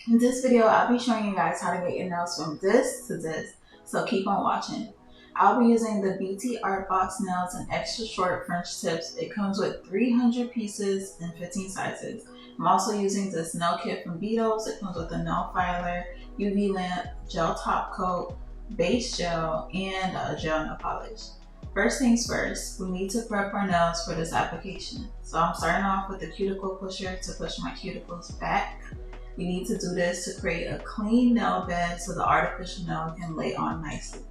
In this video, I'll be showing you guys how to get your nails from this to this, so keep on watching. I'll be using the BTArtBox nails in extra short French tips. It comes with 300 pieces in 15 sizes. I'm also using this nail kit from BTArtBox. It comes with a nail filer, UV lamp, gel top coat, base gel, and a gel nail polish. First things first, we need to prep our nails for this application. So I'm starting off with the cuticle pusher to push my cuticles back. We need to do this to create a clean nail bed so the artificial nail can lay on nicely.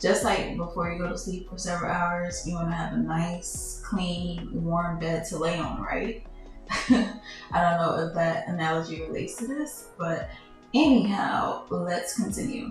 Just like before you go to sleep for several hours, you want to have a nice, clean, warm bed to lay on, right? I don't know if that analogy relates to this, but anyhow, let's continue.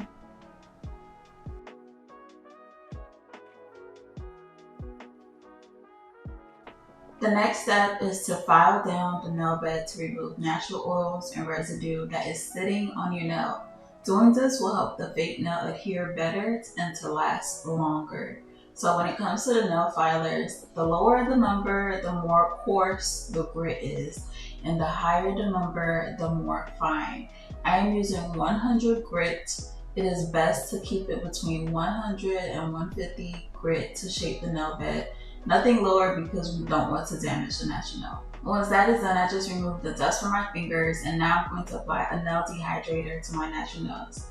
The next step is to file down the nail bed to remove natural oils and residue that is sitting on your nail. Doing this will help the fake nail adhere better and to last longer. So when it comes to the nail filers, the lower the number, the more coarse the grit is, and the higher the number, the more fine. I am using 100 grit. It is best to keep it between 100 and 150 grit to shape the nail bed. Nothing lower because we don't want to damage the natural nail. Once that is done, I just removed the dust from my fingers, and now I'm going to apply a nail dehydrator to my natural nails.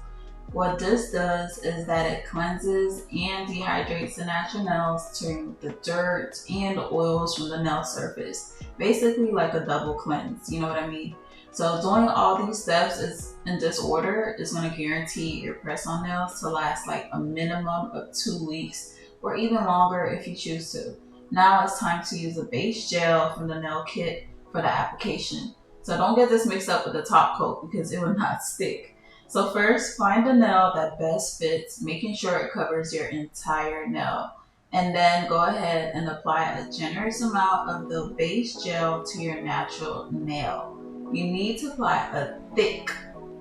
What this does is that it cleanses and dehydrates the natural nails to remove the dirt and the oils from the nail surface. Basically like a double cleanse, you know what I mean? So doing all these steps is in this order is going to guarantee your press-on nails to last like a minimum of 2 weeks or even longer if you choose to. Now it's time to use a base gel from the nail kit for the application. So don't get this mixed up with the top coat because it will not stick. So first, find the nail that best fits, making sure it covers your entire nail. And then go ahead and apply a generous amount of the base gel to your natural nail. You need to apply a thick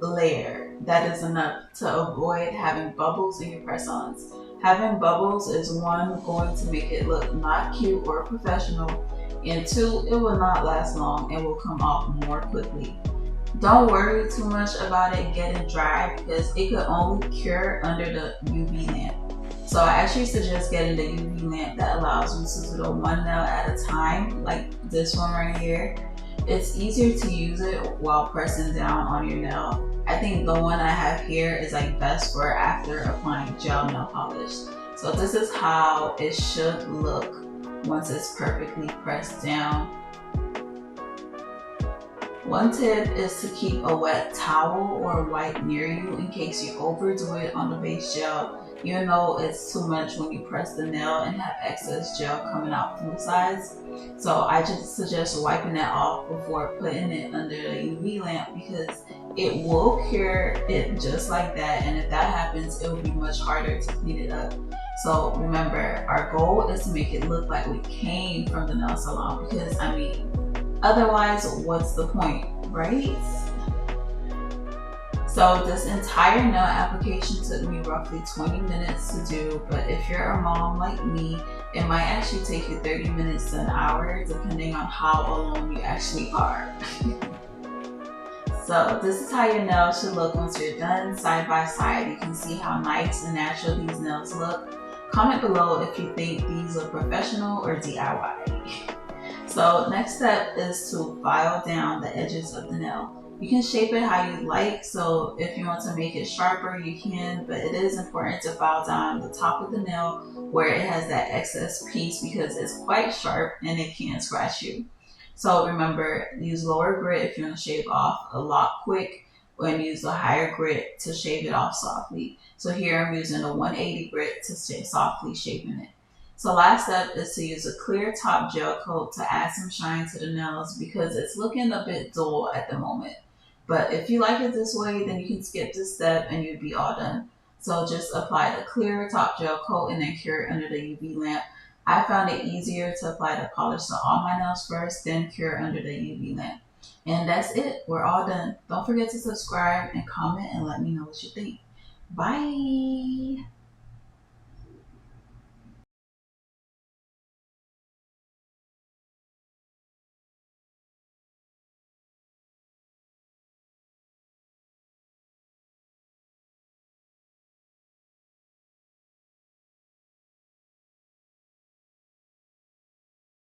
layer that is enough to avoid having bubbles in your press-ons. Having bubbles is one, going to make it look not cute or professional, and two, it will not last long and will come off more quickly. Don't worry too much about it getting dry because it could only cure under the UV lamp. So I actually suggest getting the UV lamp that allows you to do the one nail at a time, like this one right here. It's easier to use it while pressing down on your nail. I think the one I have here is like best for after applying gel nail polish. So this is how it should look once it's perfectly pressed down. One tip is to keep a wet towel or wipe near you in case you overdo it on the base gel. You know it's too much when you press the nail and have excess gel coming out from the sides. So I just suggest wiping that off before putting it under the UV lamp because it will cure it just like that, and if that happens, it will be much harder to clean it up. So remember, our goal is to make it look like we came from the nail salon because I mean, otherwise, what's the point, right? So this entire nail application took me roughly 20 minutes to do, but if you're a mom like me, it might actually take you 30 minutes to an hour, depending on how alone you actually are. So this is how your nails should look once you're done side by side. You can see how nice and natural these nails look. Comment below if you think these look professional or DIY. So next step is to file down the edges of the nail. You can shape it how you like, so if you want to make it sharper, you can, but it is important to file down the top of the nail where it has that excess piece because it's quite sharp and it can scratch you. So remember, use lower grit if you want to shave off a lot quick, and use the higher grit to shave it off softly. So here I'm using a 180 grit to stay softly shaping it. So last step is to use a clear top gel coat to add some shine to the nails because it's looking a bit dull at the moment. But if you like it this way, then you can skip this step and you'd be all done. So just apply the clear top gel coat and then cure it under the UV lamp. I found it easier to apply the polish to all my nails first, then cure under the UV lamp. And that's it. We're all done. Don't forget to subscribe and comment and let me know what you think. Bye!